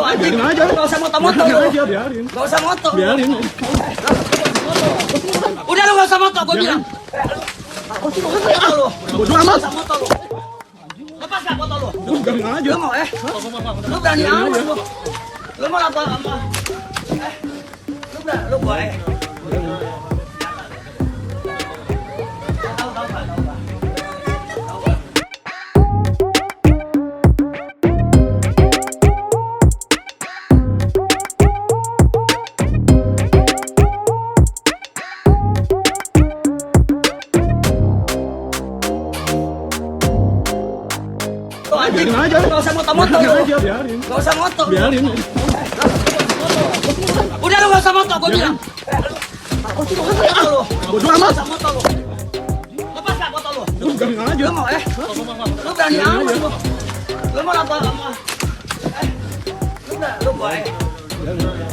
Biarin aja. Gak usah moto-moto. Biarin. Gak usah moto. Biarin. Udah lu gak usah moto, gue bilang. Bodo amat. Gak usah moto lu. Lepas gak moto lu? Biarin aja. Lu mau Lu berani amat lu. Lu mau apa? Lu boleh. Biarin aja. Gak usah moto-moto lu. Biarin. Gak usah moto. Biarin. Udah lu gak usah moto, gue bilang. Bodo amat. Gak usah moto lu. Lepas gak moto lu? Biarin aja. Lu mau Lu berani amat lu. Lu mau apa? Lu boleh.